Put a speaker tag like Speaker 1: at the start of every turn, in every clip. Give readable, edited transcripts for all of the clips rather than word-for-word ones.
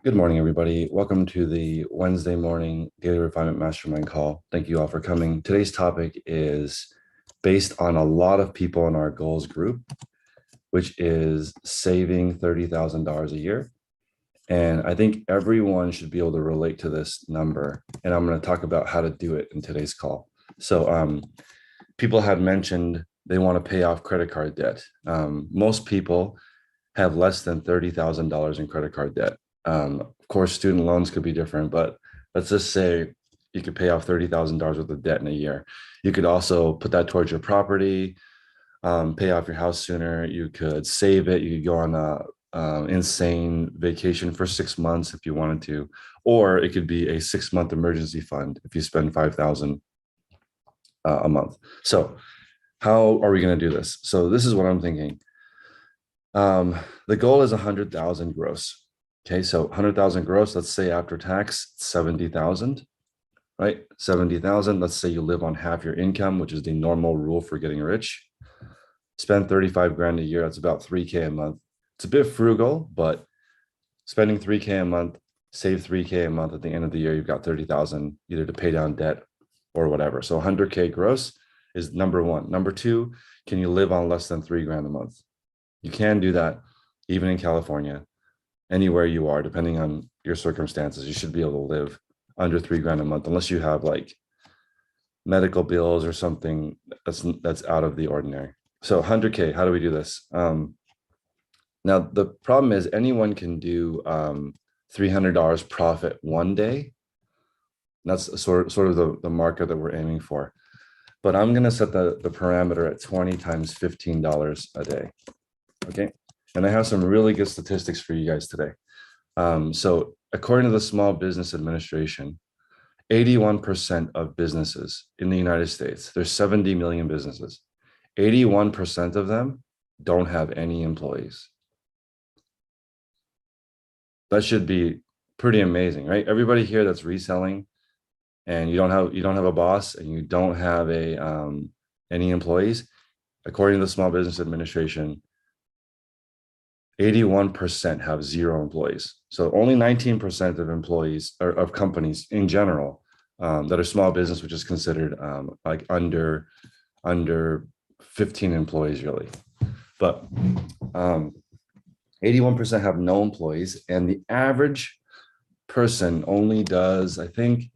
Speaker 1: Good morning, everybody. Welcome to the Wednesday morning Daily Refinement Mastermind call. Thank you all for coming. Today's topic is based on a lot of people in our goals group, which is saving $30,000 a year. And I think everyone should be able to relate to this number. And I'm going to talk about how to do it in today's call. So people had mentioned they want to pay off credit card debt. Most people have less than $30,000 in credit card debt. Of course, student loans could be different, but let's just say you could pay off $30,000 worth of debt in a year. You could also put that towards your property, pay off your house sooner. You could save it. You could go on a insane vacation for 6 months if you wanted to, or it could be a 6-month emergency fund if you spend 5,000 a month. So how are we going to do this? So this is what I'm thinking. The goal is 100,000 gross. Okay, so 100,000 gross, let's say after tax, 70,000, right? 70,000, let's say you live on half your income, which is the normal rule for getting rich. Spend 35 grand a year, that's about 3K a month. It's a bit frugal, but spending 3K a month, save 3K a month at the end of the year, you've got 30,000 either to pay down debt or whatever. So 100K gross is number one. Number two, can you live on less than 3 grand a month? You can do that even in California. Anywhere you are, depending on your circumstances, you should be able to live under 3 grand a month, unless you have like medical bills or something that's out of the ordinary. So 100K, how do we do this? Now, the problem is anyone can do $300 profit one day. That's sort of the marker that we're aiming for. But I'm going to set the parameter at 20 times $15 a day. Okay. And I have some really good statistics for you guys today. So according to the Small Business Administration, 81% of businesses in the United States, there's 70 million businesses, 81% of them don't have any employees. That should be pretty amazing, right? Everybody here that's reselling and you don't have a boss and you don't have any employees, according to the Small Business Administration, 81% have 0 employees. So only 19% of employees or of companies in general that are small business, which is considered like under 15 employees really. But 81% have no employees, and the average person only does, I think,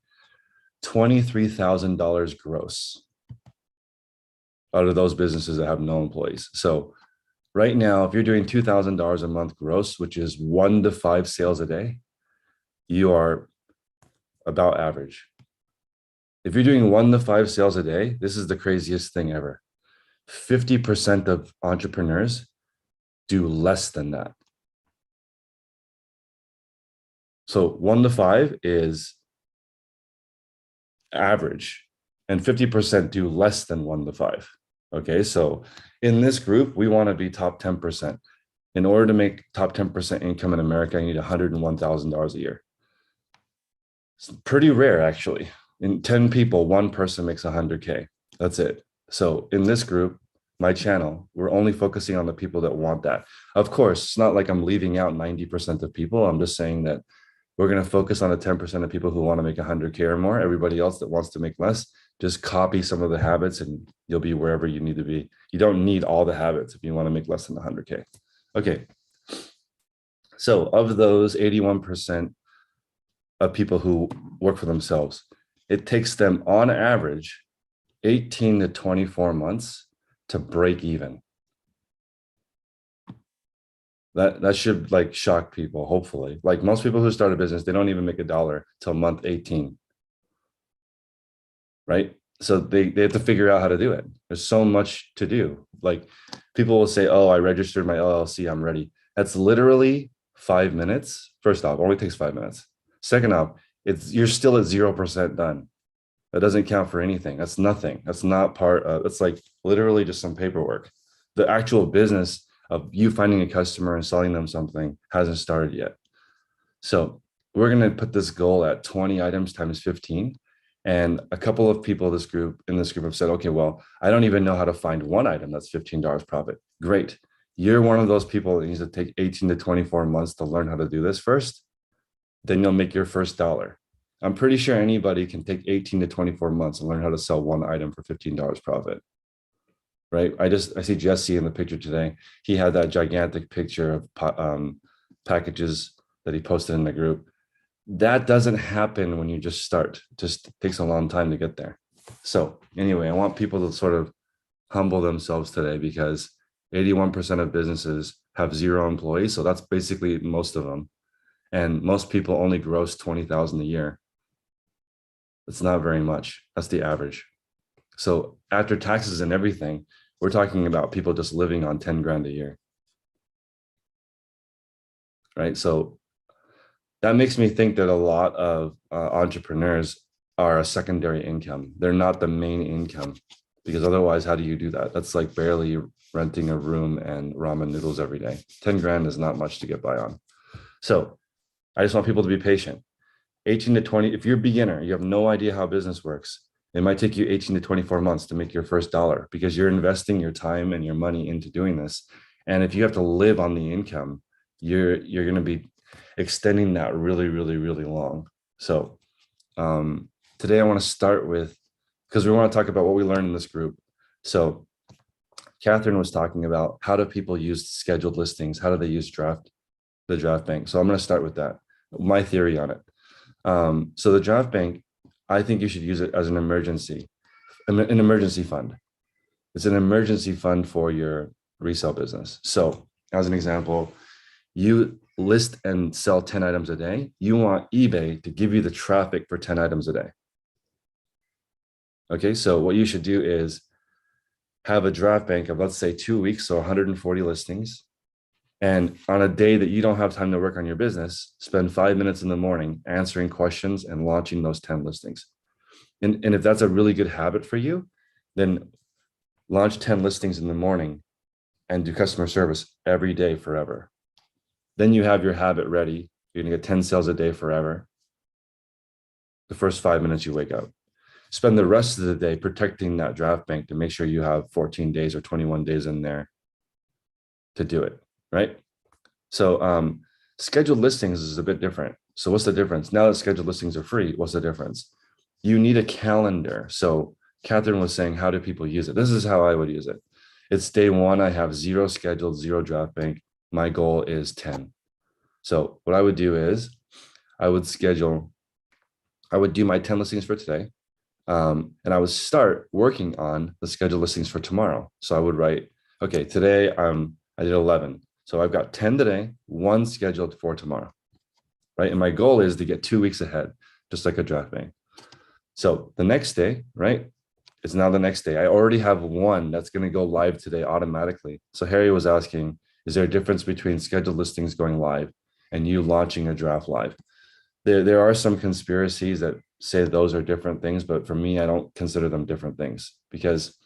Speaker 1: $23,000 gross out of those businesses that have no employees. So right now, if you're doing $2,000 a month gross, which is 1 to 5 sales a day, you are about average. If you're doing 1 to 5 sales a day, this is the craziest thing ever. 50% of entrepreneurs do less than that. So 1 to 5 is average, and 50% do less than 1 to 5. Okay, so in this group, we want to be top 10%. In order to make top 10% income in America, you need $101,000 a year. It's pretty rare, actually. In 10 people, one person makes 100K. That's it. So in this group, my channel, we're only focusing on the people that want that. Of course, it's not like I'm leaving out 90% of people. I'm just saying that we're going to focus on the 10% of people who want to make 100K or more. Everybody else that wants to make less, just copy some of the habits and you'll be wherever you need to be. You don't need all the habits if you want to make less than 100K. Okay. So of those 81% of people who work for themselves, it takes them on average 18 to 24 months to break even. That should like shock people, hopefully. Like most people who start a business, they don't even make $1 till month 18. Right? So they have to figure out how to do it. There's so much to do. Like people will say, oh, I registered my LLC, I'm ready. That's literally 5 minutes. First off, only takes 5 minutes. Second off, you're still at 0% done. That doesn't count for anything. That's nothing. That's not part of, it's like literally just some paperwork. The actual business of you finding a customer and selling them something hasn't started yet. So we're going to put this goal at 20 items times 15. And a couple of people in this group have said, okay, well, I don't even know how to find one item that's $15 profit. Great. You're one of those people that needs to take 18 to 24 months to learn how to do this first. then you'll make your first dollar. I'm pretty sure anybody can take 18 to 24 months and learn how to sell one item for $15 profit. Right. I see Jesse in the picture today. He had that gigantic picture of packages that he posted in the group. That doesn't happen when you just start. It just takes a long time to get there. So anyway, I want people to sort of humble themselves today, because 81% of businesses have 0 employees. So that's basically most of them. And most people only gross 20,000 a year. It's not very much. That's the average. So after taxes and everything, we're talking about people just living on 10 grand a year. Right. So that makes me think that a lot of entrepreneurs are a secondary income. They're not the main income, because otherwise, how do you do that? That's like barely renting a room and ramen noodles every day. 10 grand is not much to get by on. So I just want people to be patient. 18 to 20, if you're a beginner, you have no idea how business works, it might take you 18 to 24 months to make your first dollar, because you're investing your time and your money into doing this. And if you have to live on the income, you're going to be extending that really, really, really long. So today I want to start with, because we want to talk about what we learned in this group. So Catherine was talking about, how do people use scheduled listings? How do they use the draft bank? So I'm going to start with that, my theory on it. So the draft bank, I think you should use it as an emergency fund. It's an emergency fund for your resale business. So as an example, you list and sell 10 items a day. You want eBay to give you the traffic for 10 items a day. Okay, so what you should do is have a draft bank of, let's say, 2 weeks, so 140 listings. And on a day that you don't have time to work on your business, spend 5 minutes in the morning answering questions and launching those 10 listings. And if that's a really good habit for you, then launch 10 listings in the morning and do customer service every day forever. Then you have your habit ready. You're going to get 10 sales a day forever. The first 5 minutes you wake up. Spend the rest of the day protecting that draft bank to make sure you have 14 days or 21 days in there to do it, right? So scheduled listings is a bit different. So what's the difference? Now that scheduled listings are free, what's the difference? You need a calendar. So Catherine was saying, how do people use it? This is how I would use it. It's day 1, I have 0 scheduled, 0 draft bank. My goal is 10. So what I would do is I would do my 10 listings for today. And I would start working on the scheduled listings for tomorrow. So I would write, okay, today I did 11. So I've got 10 today, 1 scheduled for tomorrow, right? And my goal is to get 2 weeks ahead, just like a draft bank. So the next day, right? It's now the next day. I already have 1 that's going to go live today automatically. So Harry was asking, is there a difference between scheduled listings going live and you launching a draft live? There are some conspiracies that say those are different things, but for me, I don't consider them different things, because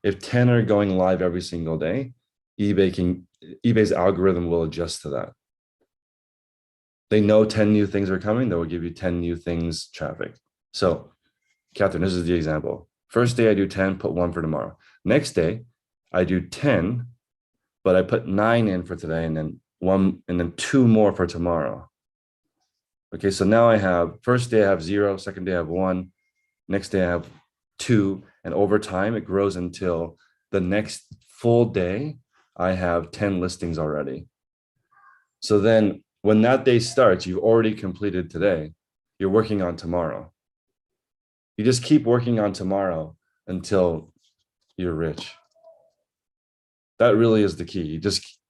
Speaker 1: if 10 are going live every single day, eBay's algorithm will adjust to that. They know 10 new things are coming. They will give you 10 new things traffic. So Catherine, this is the example. First day I do 10, put 1 for tomorrow. Next day I do 10, but I put 9 in for today, and then 1, and then 2 more for tomorrow. Okay, so now I have, first day I have 0, second day I have 1, next day I have 2, and over time it grows until the next full day I have 10 listings already. So then when that day starts, you've already completed today, you're working on tomorrow. You just keep working on tomorrow until you're rich. That really is the key.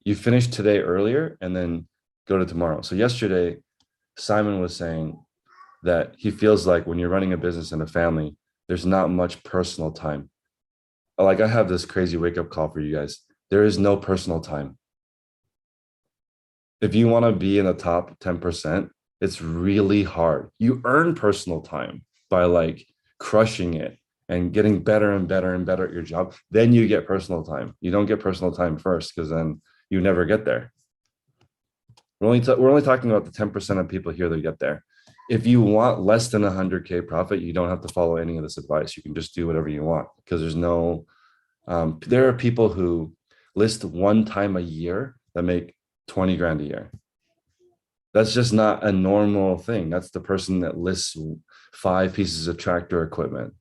Speaker 1: You finish today earlier and then go to tomorrow. So yesterday, Simon was saying that he feels like when you're running a business and a family, there's not much personal time. Like, I have this crazy wake up call for you guys. There is no personal time. If you want to be in the top 10%, it's really hard. You earn personal time by like crushing it and getting better and better and better at your job. Then you get personal time. You don't get personal time first, because then you never get there. We're only talking about the 10% of people here that get there. If you want less than 100K profit, you don't have to follow any of this advice. You can just do whatever you want, because there's no, there are people who list 1 time a year that make 20 grand a year. That's just not a normal thing. That's the person that lists 5 pieces of tractor equipment.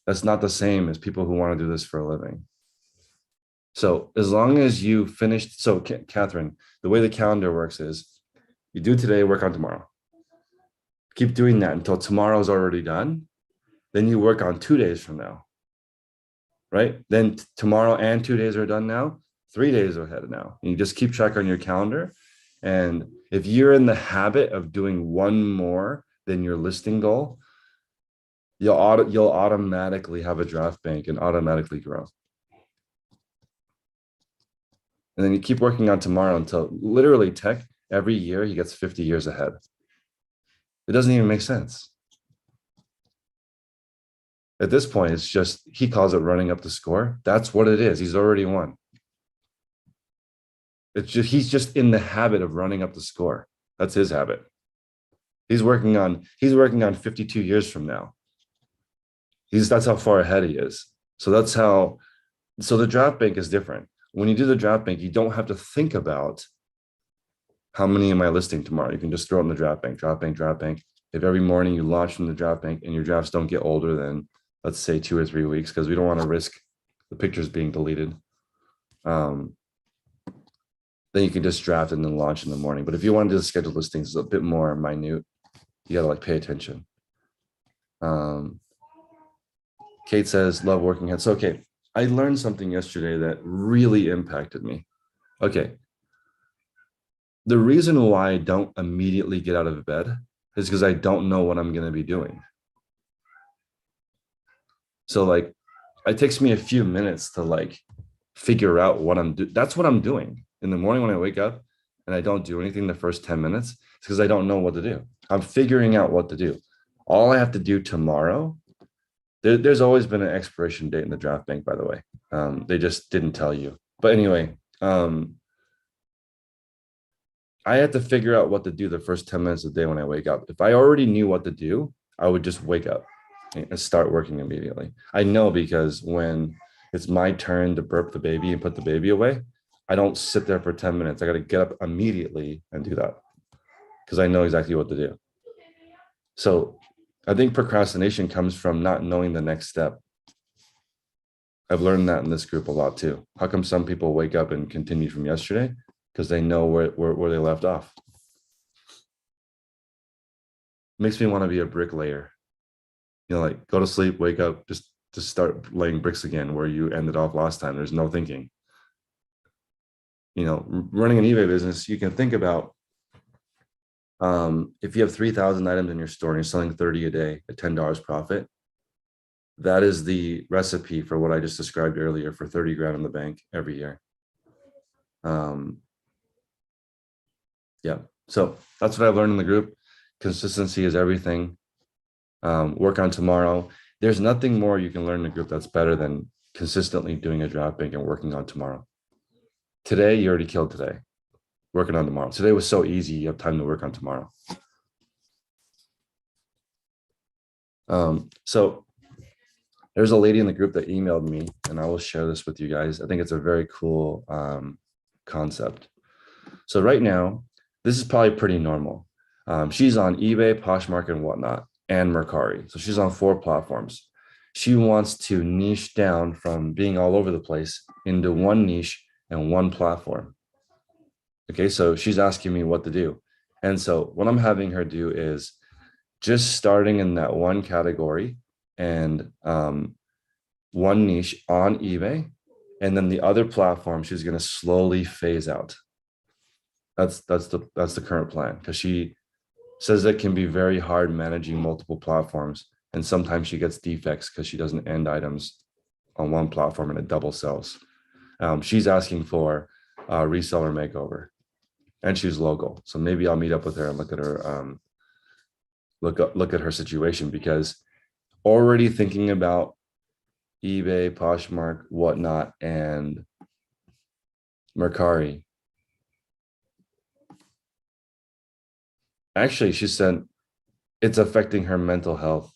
Speaker 1: That's not the same as people who want to do this for a living. So as long as you finished, so Catherine, the way the calendar works is you do today, work on tomorrow. Keep doing that until tomorrow's already done. Then you work on 2 days from now, right? Then tomorrow and 2 days are done now. 3 days ahead now. And you just keep track on your calendar. And if you're in the habit of doing one more than your listing goal, you'll automatically have a draft bank and automatically grow. And then you keep working on tomorrow until literally Tech every year he gets 50 years ahead. It doesn't even make sense. At this point, it's just, he calls it running up the score. That's what it is. He's already won. It's just, he's just in the habit of running up the score. That's his habit. He's working on 52 years from now. That's how far ahead he is. So the draft bank is different. When you do the draft bank, you don't have to think about how many am I listing tomorrow. You can just throw it in the draft bank. If every morning you launch from the draft bank and your drafts don't get older than, let's say, 2 or 3 weeks, because we don't want to risk the pictures being deleted, then you can just draft and then launch in the morning. But if you want to do the scheduled listings, it's a bit more minute. You got to pay attention. Kate says, love working heads. So, okay, I learned something yesterday that really impacted me. Okay. The reason why I don't immediately get out of bed is because I don't know what I'm going to be doing. So it takes me a few minutes to figure out what I'm doing. That's what I'm doing in the morning when I wake up and I don't do anything the first 10 minutes. It's because I don't know what to do. I'm figuring out what to do. All I have to do tomorrow, there's always been an expiration date in the draft bank, by the way. They just didn't tell you. But anyway, I had to figure out what to do the first 10 minutes of the day when I wake up. If I already knew what to do, I would just wake up and start working immediately. I know, because when it's my turn to burp the baby and put the baby away, I don't sit there for 10 minutes. I got to get up immediately and do that because I know exactly what to do. So I think procrastination comes from not knowing the next step. I've learned that in this group a lot too. How come some people wake up and continue from yesterday? Because they know where they left off. Makes me want to be a bricklayer. Go to sleep, wake up, just start laying bricks again where you ended off last time. There's no thinking. Running an eBay business, you can think about if you have 3,000 items in your store and you're selling 30 a day at $10 profit, that is the recipe for what I just described earlier for 30 grand in the bank every year. Yeah, so that's what I've learned in the group. Consistency is everything. Work on tomorrow. There's nothing more you can learn in the group that's better than consistently doing a draft bank and working on tomorrow. Today, you already killed today. Working on tomorrow. Today was so easy. You have time to work on tomorrow. So there's a lady in the group that emailed me, and I will share this with you guys. I think it's a very cool concept. So right now, this is probably pretty normal. She's on eBay, Poshmark, and whatnot, and Mercari. So she's on 4 platforms. She wants to niche down from being all over the place into one niche and one platform. Okay, so she's asking me what to do. And so what I'm having her do is just starting in that one category and one niche on eBay. And then the other platform, she's going to slowly phase out. That's the current plan, because she says it can be very hard managing multiple platforms. And sometimes she gets defects because she doesn't end items on one platform and it double sells. She's asking for a reseller makeover, and she's local. So maybe I'll meet up with her and look at her, look at her situation, because already thinking about eBay, Poshmark, whatnot, and Mercari. Actually, she said it's affecting her mental health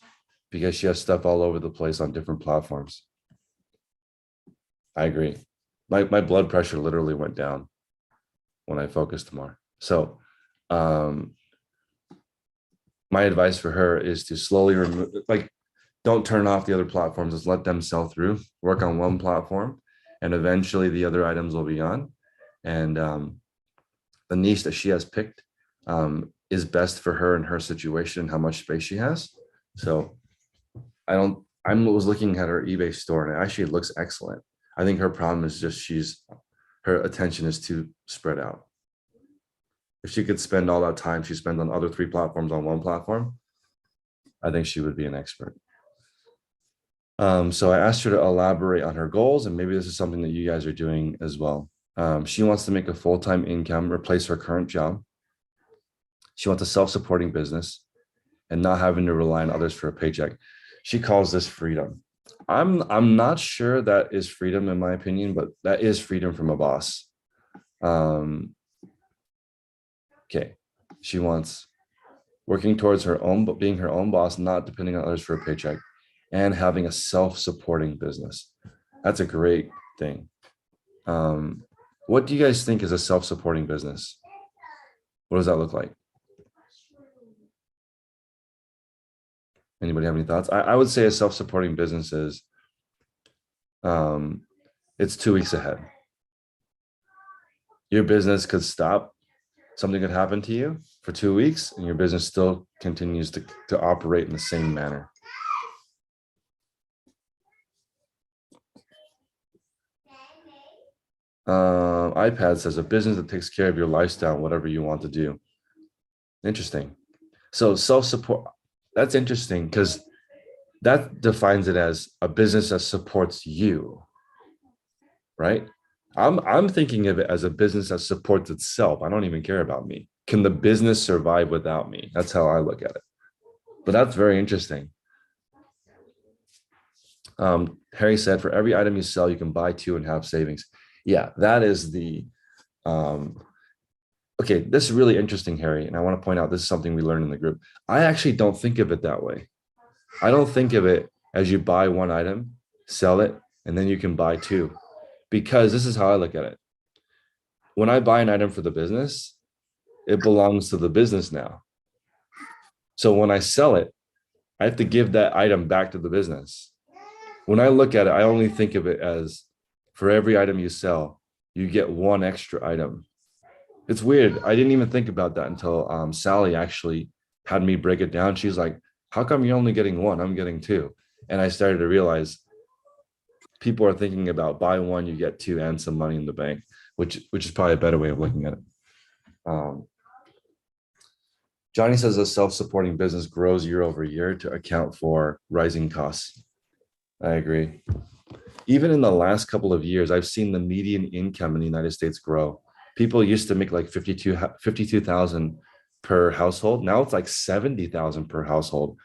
Speaker 1: because she has stuff all over the place on different platforms. I agree. My blood pressure literally went down when I focused more. So Um, my advice for her is to slowly remove, like, don't turn off the other platforms. Just let them sell through, work on one platform, and eventually the other items will be on. And the niche that she has picked is best for her and her situation and how much space she has. So I was looking at her eBay store and it actually looks excellent. I think her problem is just her attention is too spread out. If she could spend all that time she spends on other 3 platforms on one platform, I think she would be an expert. So I asked her to elaborate on her goals, and maybe this is something that you guys are doing as well. She wants to make a full-time income, replace her current job. She wants a self-supporting business and not having to rely on others for a paycheck. She calls this freedom. I'm not sure that is freedom in my opinion, but that is freedom from a boss. Okay, she wants working towards her own, but being her own boss, not depending on others for a paycheck, and having a self-supporting business. That's a great thing. What do you guys think is a self-supporting business? What does that look like? Anybody have any thoughts? I would say a self-supporting business is it's 2 weeks ahead. Your business could stop, something could happen to you for 2 weeks, and your business still continues to operate in the same manner. iPad says a business that takes care of your lifestyle, whatever you want to do. Interesting. So self-support, that's interesting because that defines it as a business that supports you, right? I'm thinking of it as a business that supports itself. I don't even care about me. Can the business survive without me? That's how I look at it. But that's very interesting. Harry said, for every item you sell, you can buy 2 and have savings. Yeah, that is the okay, this is really interesting, Harry. And I want to point out this is something we learned in the group. I actually don't think of it that way. I don't think of it as you buy 1 item, sell it, and then you can buy 2. Because this is how I look at it. When I buy an item for the business, it belongs to the business now. So when I sell it, I have to give that item back to the business. When I look at it, I only think of it as for every item you sell, you get 1 extra item. It's weird. I didn't even think about that until Sally actually had me break it down. She's like, how come you're only getting 1? I'm getting 2. And I started to realize people are thinking about buy 1, you get 2 and some money in the bank, which is probably a better way of looking at it. Johnny says a self-supporting business grows year over year to account for rising costs. I agree. Even in the last couple of years, I've seen the median income in the United States grow. People used to make like 52,000 per household. Now it's like 70,000 per household,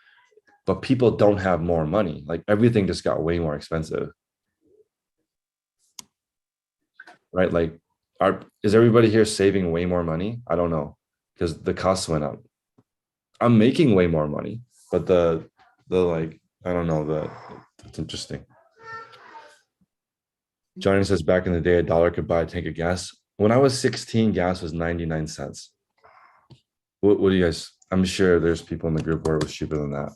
Speaker 1: but people don't have more money. Like everything just got way more expensive. Right? Like, is everybody here saving way more money? I don't know, because the costs went up. I'm making way more money, but the like, I don't know, it's interesting. Johnny says back in the day, $1 could buy a tank of gas. When I was 16, gas was 99 cents. What do you guys, I'm sure there's people in the group where it was cheaper than that.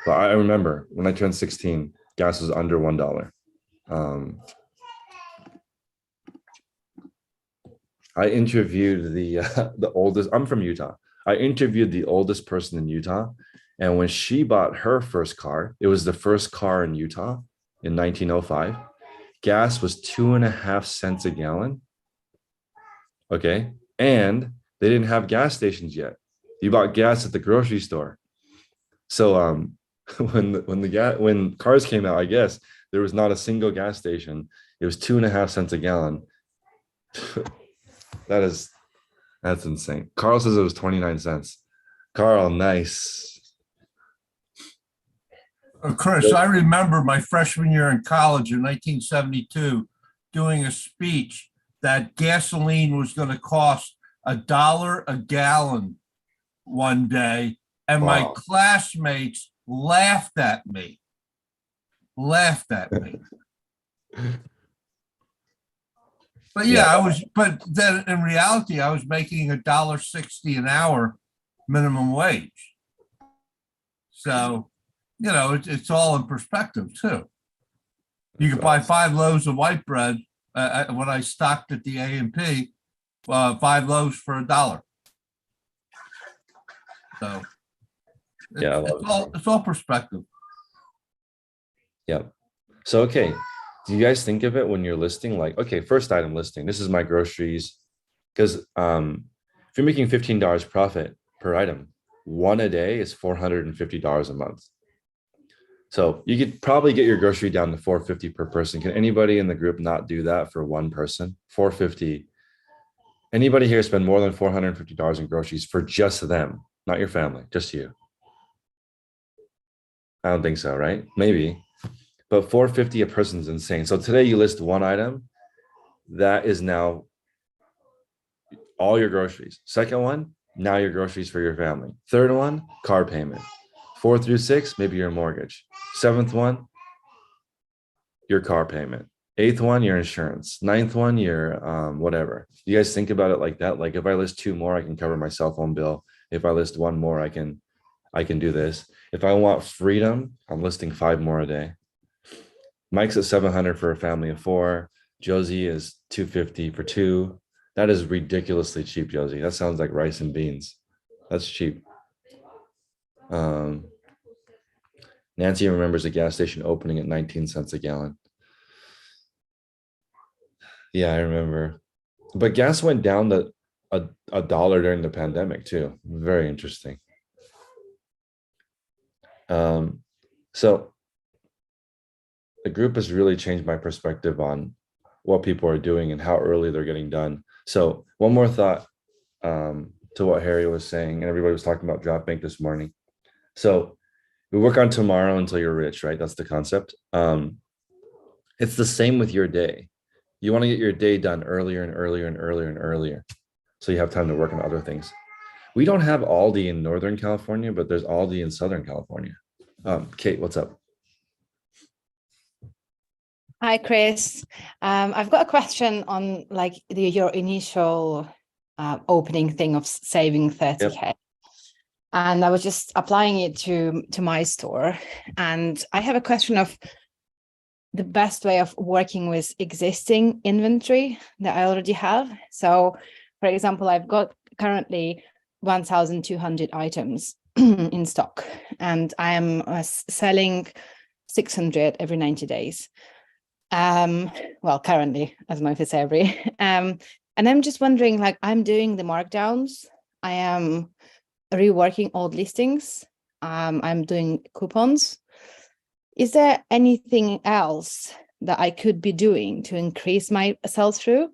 Speaker 1: But I remember when I turned 16, gas was under $1. I interviewed the oldest, I'm from Utah. I interviewed the oldest person in Utah. And when she bought her first car, it was the first car in Utah in 1905. Gas was 2.5 cents a gallon. Okay. And they didn't have gas stations yet. You bought gas at the grocery store. So when cars came out, I guess there was not a single gas station. It was 2.5 cents a gallon. That's insane. Carl says it was 29 cents. Carl, nice.
Speaker 2: Chris, I remember my freshman year in college in 1972 doing a speech that gasoline was going to cost $1 a gallon one day, and my
Speaker 1: Wow.
Speaker 2: classmates laughed at me. But yeah, but then in reality, I was making $1.60 an hour minimum wage. So, it's all in perspective too. You could buy 5 loaves of white bread when I stocked at the A&P, 5 loaves for $1. So
Speaker 1: Yeah,
Speaker 2: it's all perspective.
Speaker 1: Yeah. So, okay. Do you guys think of it when you're listing, like, okay, first item listing, this is my groceries. Because if you're making $15 profit per item, one a day is $450 a month. So you could probably get your grocery down to $450 per person. Can anybody in the group not do that for one person? $450. Anybody here spend more than $450 in groceries for just them, not your family, just you? I don't think so, right? Maybe. But $450 a person is insane. So today you list one item, that is now all your groceries. Second one, now your groceries for your family. Third one, car payment. 4 through 6, maybe your mortgage. Seventh one, your car payment. Eighth one, your insurance. Ninth one, your whatever. You guys think about it like that? Like if I list 2 more, I can cover my cell phone bill. If I list 1 more, I can do this. If I want freedom, I'm listing 5 more a day. Mike's at 700 for a family of 4. Josie is 250 for 2. That is ridiculously cheap, Josie. That sounds like rice and beans. That's cheap. Nancy remembers a gas station opening at 19 cents a gallon. Yeah, I remember. But gas went down to a dollar during the pandemic too. Very interesting. So the group has really changed my perspective on what people are doing and how early they're getting done. So one more thought to what Harry was saying, and everybody was talking about drop bank this morning. So we work on tomorrow until you're rich, right? That's the concept. It's the same with your day. You want to get your day done earlier and earlier and earlier and earlier, so you have time to work on other things. We don't have Aldi in Northern California, but there's Aldi in Southern California. Kate, what's up?
Speaker 3: Hi, Chris. I've got a question on like your initial opening thing of saving 30K. Yep. And I was just applying it to my store. And I have a question of the best way of working with existing inventory that I already have. So, for example, I've got currently 1,200 items in stock, and I am selling 600 every 90 days. Well, currently, I don't know if it's every. And I'm just wondering, like, I'm doing the markdowns. I am reworking old listings. I'm doing coupons. Is there anything else that I could be doing to increase my sell-through?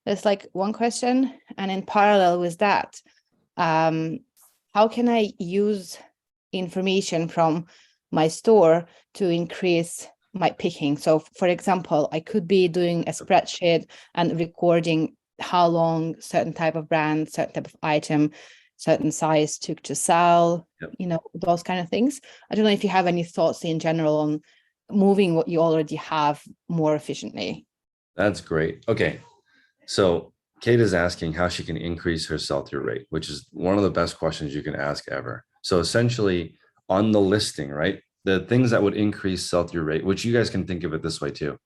Speaker 3: That's like one question. And in parallel with that, how can I use information from my store to increase my picking? So, for example, I could be doing a spreadsheet and recording how long certain type of brand, certain type of item, certain size took to sell, yep. Those kind of things. I don't know if you have any thoughts in general on moving what you already have more efficiently.
Speaker 1: That's great. Okay. So Kate is asking how she can increase her sell-through rate, which is one of the best questions you can ask ever. So essentially on the listing, right? The things that would increase sell-through rate, which you guys can think of it this way too.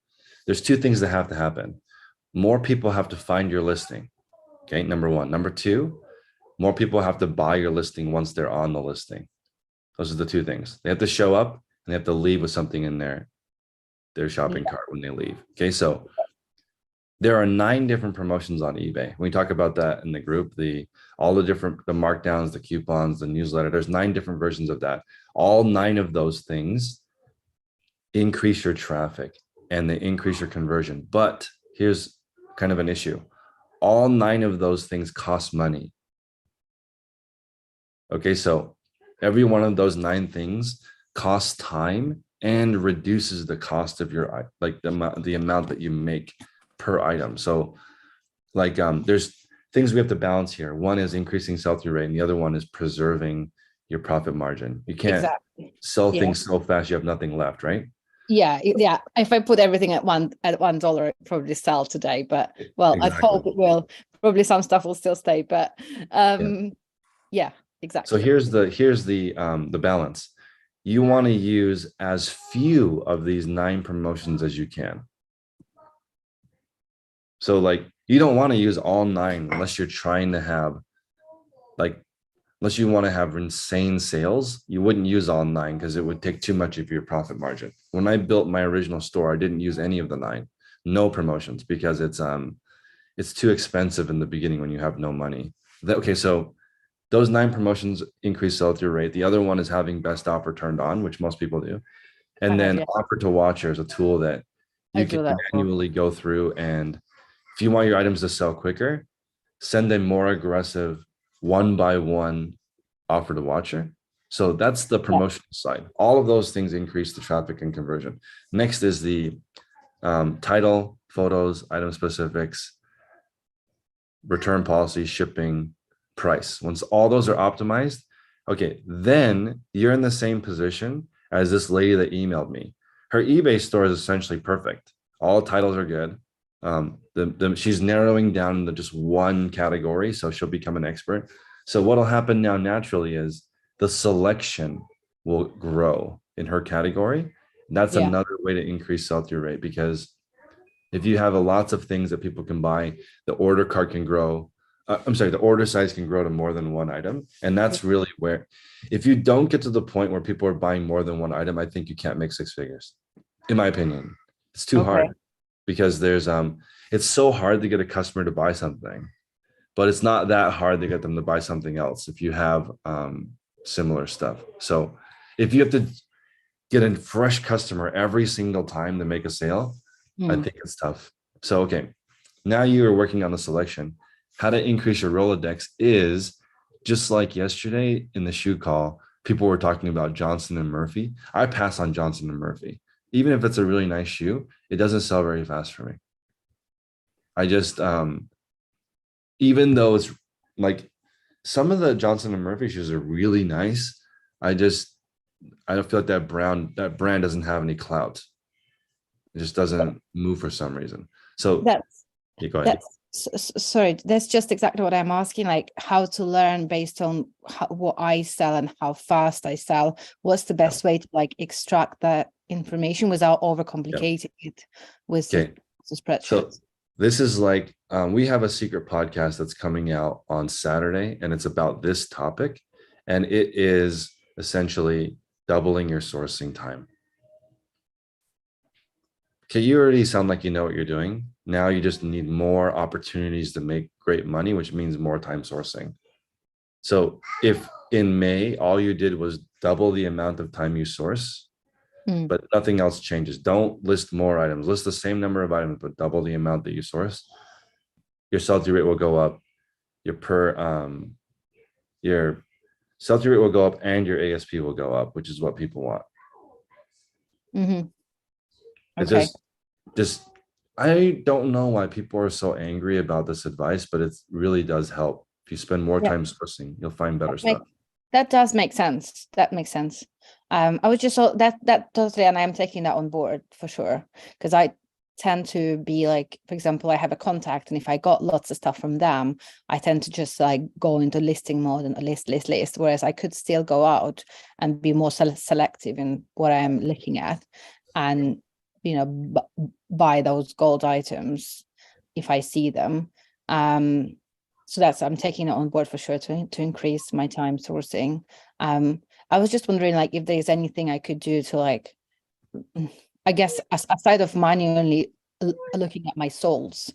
Speaker 1: There's 2 things that have to happen. More people have to find your listing. Okay. Number 1. Number 2, more people have to buy your listing once they're on the listing. Those are the 2 things. They have to show up and they have to leave with something in their shopping cart when they leave. Okay. So there are 9 different promotions on eBay. We talk about that in the group, the markdowns, the coupons, the newsletter. There's 9 different versions of that. All 9 of those things increase your traffic and they increase your conversion. But here's kind of an issue. All 9 of those things cost money. Okay, so every one of those 9 things costs time and reduces the cost of your, like the amount that you make per item. So like there's things we have to balance here. One is increasing sell-through rate, and the other one is preserving your profit margin. You can't sell things so fast you have nothing left, right?
Speaker 3: Yeah, yeah. If I put everything at $1, it probably sell today. But well, I
Speaker 1: Exactly.
Speaker 3: hope it will. Probably some stuff will still stay, but
Speaker 1: Yeah.
Speaker 3: yeah,
Speaker 1: So
Speaker 3: exactly.
Speaker 1: here's the balance. You want to use as few of these 9 promotions as you can. So like you don't want to use all 9 unless you're trying to have like unless you want to have insane sales, you wouldn't use all 9 because it would take too much of your profit margin. When I built my original store, I didn't use any of the 9, no promotions, because it's too expensive in the beginning when you have no money. Okay, so those 9 promotions increase sell-through rate. The other one is having best offer turned on, which most people do.
Speaker 3: I
Speaker 1: And
Speaker 3: have,
Speaker 1: then
Speaker 3: yeah.
Speaker 1: offer to watcher is a tool that
Speaker 3: I
Speaker 1: you can
Speaker 3: do that.
Speaker 1: manually go through. And if you want your items to sell quicker, send a more aggressive 1-by-1 offer to watcher. So that's the promotional side. All of those things increase the traffic and conversion. Next is the title, photos, item specifics, return policy, shipping, price. Once all those are optimized, okay, then you're in the same position as this lady that emailed me. Her eBay store is essentially perfect. All titles are good. She's narrowing down into just one category, so she'll become an expert. So what'll happen now naturally is the selection will grow in her category. That's
Speaker 3: Yeah.
Speaker 1: another way to increase sell-through rate, because if you have lots of things that people can buy, the order cart can grow. I'm sorry, the order size can grow to more than one item. And that's really where, if you don't get to the point where people are buying more than one item, I think you can't make 6 figures, in my opinion. It's too hard, because it's so hard to get a customer to buy something, but it's not that hard to get them to buy something else if you have similar stuff. So if you have to get a fresh customer every single time to make a sale, I think it's tough. So, okay, now you are working on the selection. How to increase your Rolodex is just like yesterday in the shoe call, people were talking about Johnson and Murphy. I pass on Johnson and Murphy. Even if it's a really nice shoe, it doesn't sell very fast for me. I just, even though it's like some of the Johnson and Murphy shoes are really nice, I don't feel like that brand doesn't have any clout. It just doesn't move for some reason. So
Speaker 3: that's
Speaker 1: go ahead.
Speaker 3: Sorry, that's just exactly what I'm asking, like how to learn based on what I sell and how fast I sell. What's the best way to like extract that information without overcomplicating it with the spreadsheet?
Speaker 1: So this is like, we have a secret podcast that's coming out on Saturday, and it's about this topic. And it is essentially doubling your sourcing time. Okay, you already sound like you know what you're doing. Now you just need more opportunities to make great money, which means more time sourcing. So if in May, all you did was double the amount of time you source, but nothing else changes. Don't list more items. List the same number of items, but double the amount that you source. Your sell-through rate will go up. Your sell-through rate will go up, and your ASP will go up, which is what people want. It's just I don't know why people are so angry about this advice, but it really does help. If you spend more time sourcing, you'll find better stuff.
Speaker 3: That does make sense. That makes sense. I was just that totally, and I'm taking that on board for sure, because I tend to be like, for example, I have a contact, and if I got lots of stuff from them, I tend to just like go into listing mode and list. Whereas I could still go out and be more selective in what I'm looking at, and buy those gold items if I see them. So I'm taking it on board for sure to increase my time sourcing. I was just wondering, like, if there's anything I could do to, like, I guess aside of manually looking at my solds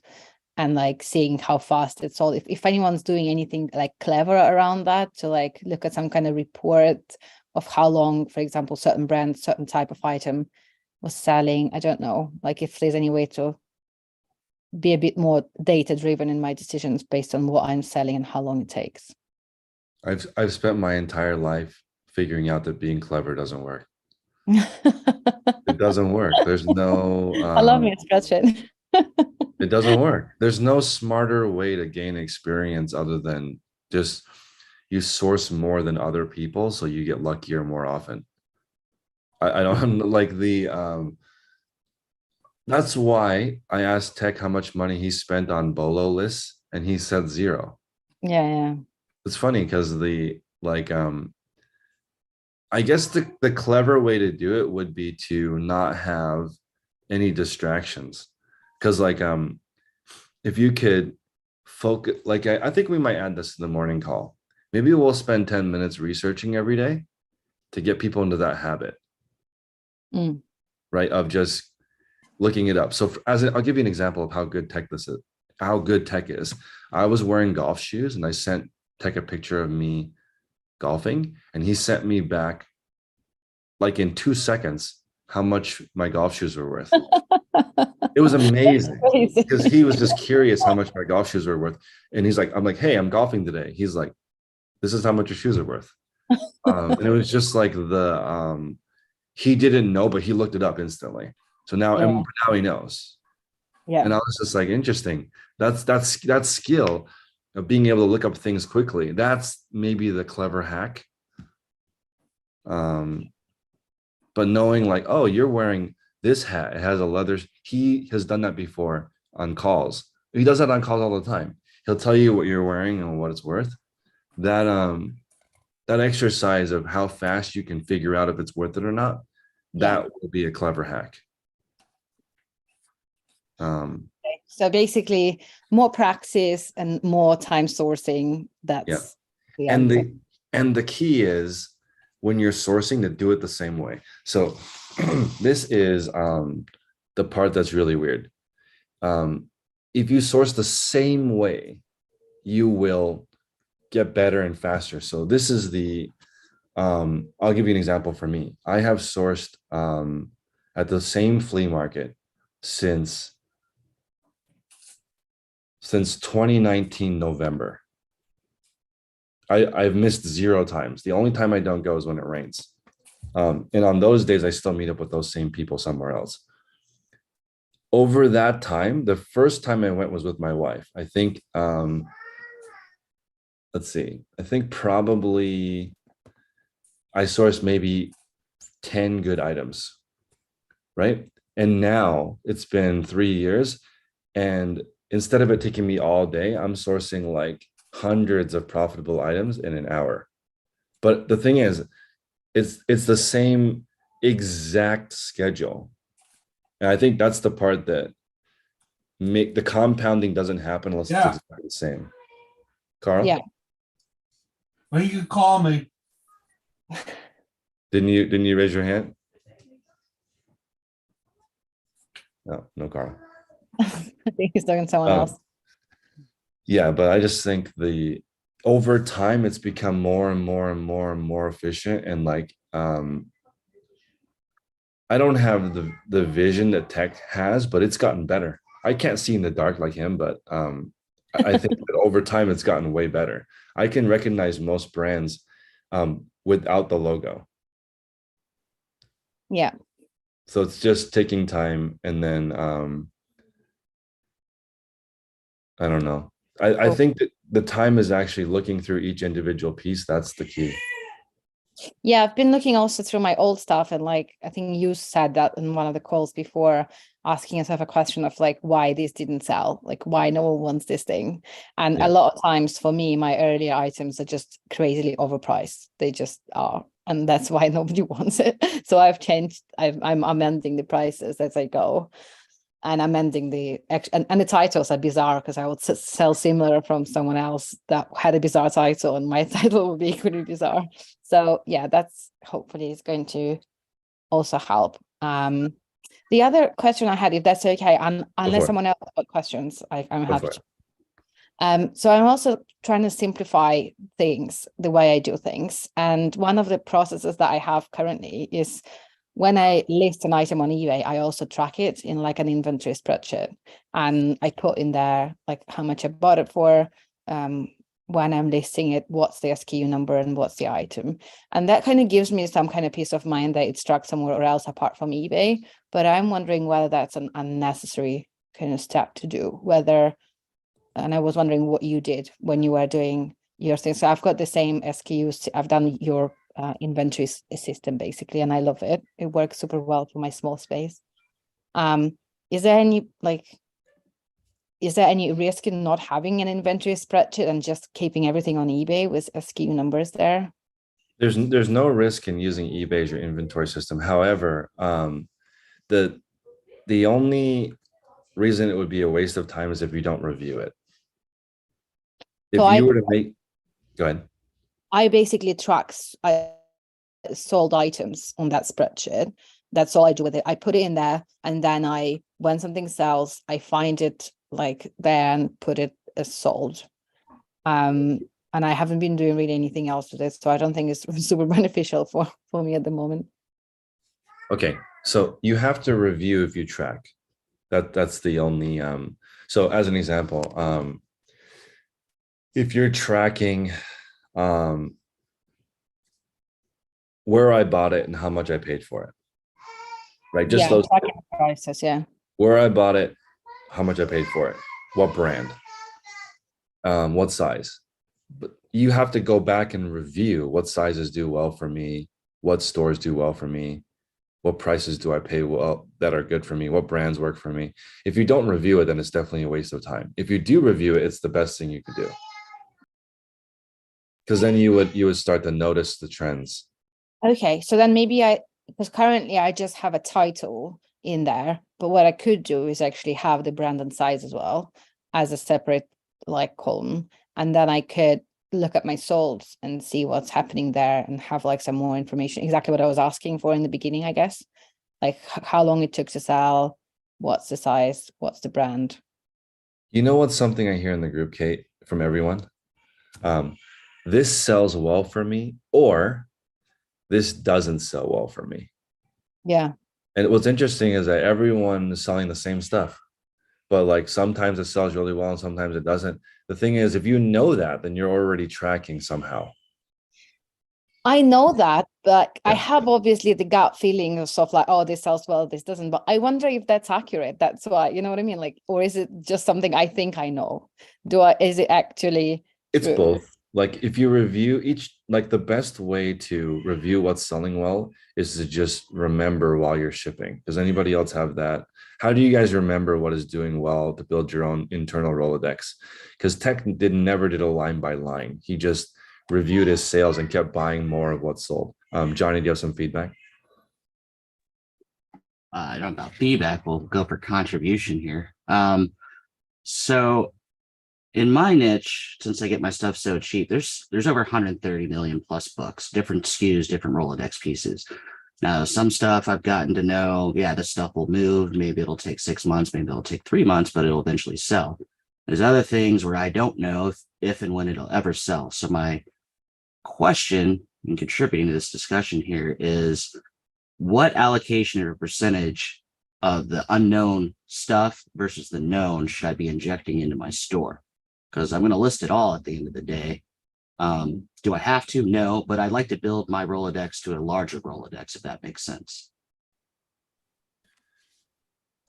Speaker 3: and like seeing how fast it's sold, if anyone's doing anything like clever around that, to like look at some kind of report of how long, for example, certain brands, certain type of item was selling. I don't know, like if there's any way to be a bit more data driven in my decisions based on what I'm selling and how long it takes.
Speaker 1: I've spent my entire life figuring out that being clever doesn't work. It doesn't work. There's no
Speaker 3: I love your spreadsheet.
Speaker 1: It doesn't work. There's no smarter way to gain experience other than just you source more than other people, so you get luckier more often. I don't like that's why I asked Tech how much money he spent on Bolo lists, and he said zero.
Speaker 3: Yeah, yeah.
Speaker 1: It's funny because I guess the clever way to do it would be to not have any distractions. Because if you could focus, like I think we might add this to the morning call. Maybe we'll spend 10 minutes researching every day to get people into that habit,
Speaker 3: Mm.
Speaker 1: right? Of just looking it up. So I'll give you an example of how good tech this is, how good tech is. I was wearing golf shoes and I sent Tech a picture of me golfing, and he sent me back like in 2 seconds how much my golf shoes were worth. It was amazing because
Speaker 3: Crazy.
Speaker 1: he was just curious how much my golf shoes were worth. And he's like, I'm like, hey, I'm golfing today. He's like, this is how much your shoes are worth. And it was just like he didn't know, but he looked it up instantly. So now,
Speaker 3: Yeah.
Speaker 1: and now he knows.
Speaker 3: Yeah.
Speaker 1: And I was just like, interesting. That's skill of being able to look up things quickly. That's maybe the clever hack. But knowing like, oh, you're wearing this hat, it has a leather. He has done that before on calls. He does that on calls all the time. He'll tell you what you're wearing and what it's worth. That exercise of how fast you can figure out if it's worth it or not, that will be a clever hack.
Speaker 3: So basically more practice and more time sourcing. That's the
Speaker 1: and
Speaker 3: answer.
Speaker 1: the key is when you're sourcing to do it the same way. So this is the part that's really weird. If you source the same way, you will get better and faster. So this is I'll give you an example for me. I have sourced at the same flea market since 2019 November. I've missed 0 times. The only time I don't go is when it rains. And on those days, I still meet up with those same people somewhere else. Over that time, the first time I went was with my wife. I think, let's see, I think probably I sourced maybe 10 good items, right? And now it's been 3 years, and instead of it taking me all day, I'm sourcing like hundreds of profitable items in an hour. But the thing is, it's the same exact schedule. And I think that's the part that make the compounding doesn't happen unless it's exactly the same. Carl?
Speaker 3: Yeah.
Speaker 2: Well, you can call me.
Speaker 1: Didn't you raise your hand? No, Carl.
Speaker 3: I think he's talking to someone else.
Speaker 1: Yeah, but I just think over time it's become more and more and more and more efficient, and like I don't have the vision that tech has, but it's gotten better. I can't see in the dark like him, but I think that over time it's gotten way better. I can recognize most brands without the logo.
Speaker 3: Yeah.
Speaker 1: So it's just taking time, and then I don't know. I think that the time is actually looking through each individual piece. That's the key.
Speaker 3: Yeah, I've been looking also through my old stuff, and like I think you said that in one of the calls before, asking yourself a question of like why this didn't sell, like why no one wants this thing. And a lot of times for me, my earlier items are just crazily overpriced. They just are, and that's why nobody wants it. So I'm amending the prices as I go, and amending and the titles are bizarre because I would sell similar from someone else that had a bizarre title, and my title would be equally bizarre. So yeah, that's hopefully is going to also help. The other question I had, if that's okay, and unless someone else has got questions, I'm happy to. So I'm also trying to simplify things, the way I do things. And one of the processes that I have currently is when I list an item on eBay, I also track it in like an inventory spreadsheet. And I put in there like how much I bought it for, when I'm listing it, what's the SKU number and what's the item. And that kind of gives me some kind of peace of mind that it's tracked somewhere else apart from eBay. But I'm wondering whether that's an unnecessary kind of step to do, and I was wondering what you did when you were doing your thing. So I've got the same SKUs. I've done your inventory system basically, and I love it. It works super well for my small space. Is there any risk in not having an inventory spreadsheet and just keeping everything on eBay with SKU numbers there?
Speaker 1: There's no risk in using eBay as your inventory system. However, the only reason it would be a waste of time is if you don't review it. If
Speaker 3: So
Speaker 1: you were to make, go ahead.
Speaker 3: I basically track sold items on that spreadsheet. That's all I do with it. I put it in there, and then when something sells, I find it like there and put it as sold. And I haven't been doing really anything else with it, so I don't think it's super beneficial for me at the moment.
Speaker 1: Okay, so you have to review if you track. That's the only. So as an example, if you're tracking where I bought it and how much I paid for it, right? Just those
Speaker 3: prices, yeah.
Speaker 1: Where I bought it, how much I paid for it, what brand, what size. But you have to go back and review what sizes do well for me, what stores do well for me, what prices do I pay well that are good for me, what brands work for me. If you don't review it, then it's definitely a waste of time. If you do review it, it's the best thing you could do, because then you would start to notice the trends.
Speaker 3: Okay, so then maybe because currently I just have a title in there, but what I could do is actually have the brand and size as well as a separate like column, and then I could look at my solds and see what's happening there and have like some more information. Exactly what I was asking for in the beginning, I guess, like how long it took to sell, what's the size, what's the brand.
Speaker 1: You know what's something I hear in the group, Kate, from everyone? This sells well for me, or this doesn't sell well for me.
Speaker 3: Yeah.
Speaker 1: And what's interesting is that everyone is selling the same stuff, but like sometimes it sells really well and sometimes it doesn't. The thing is, if you know that, then you're already tracking somehow.
Speaker 3: I know that, but
Speaker 1: Yeah.
Speaker 3: I have obviously the gut feeling of stuff like, oh, this sells well, this doesn't. But I wonder if that's accurate. That's why, you know what I mean? Like, or is it just something I think I know? Is it actually
Speaker 1: It's
Speaker 3: true?
Speaker 1: both. Like if you review like the best way to review what's selling well is to just remember while you're shipping. Does anybody else have that? How do you guys remember what is doing well to build your own internal Rolodex? Because Tech never did a line by line. He just reviewed his sales and kept buying more of what sold. Johnny, do you have some feedback?
Speaker 4: I don't know about feedback. We'll go for contribution here. So in my niche, since I get my stuff so cheap, there's over 130 million plus books, different SKUs, different Rolodex pieces. Now, some stuff I've gotten to know, yeah, this stuff will move. Maybe it'll take 6 months, maybe it'll take 3 months, but it'll eventually sell. There's other things where I don't know if and when it'll ever sell. So my question in contributing to this discussion here is, what allocation or percentage of the unknown stuff versus the known should I be injecting into my store? Because I'm going to list it all at the end of the day. Do I have to? No, but I'd like to build my Rolodex to a larger Rolodex, if that makes sense.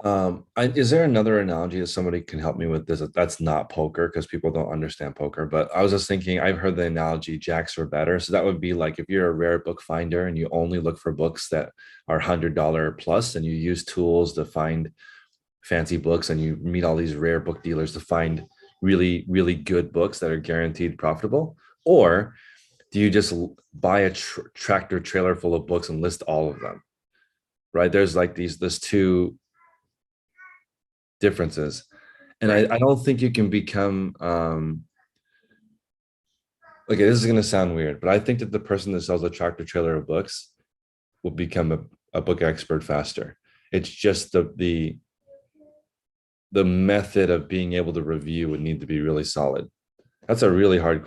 Speaker 1: Is there another analogy that somebody can help me with this? That's not poker, because people don't understand poker. But I was just thinking, I've heard the analogy jacks or better. So that would be like if you're a rare book finder and you only look for books that are $100 plus, and you use tools to find fancy books, and you meet all these rare book dealers to find really, really good books that are guaranteed profitable. Or do you just buy a tractor trailer full of books and list all of them? Right? There's like this two differences. And I don't think you can become okay, this is going to sound weird, but I think that the person that sells a tractor trailer of books will become a book expert faster. It's just the method of being able to review would need to be really solid. That's a really hard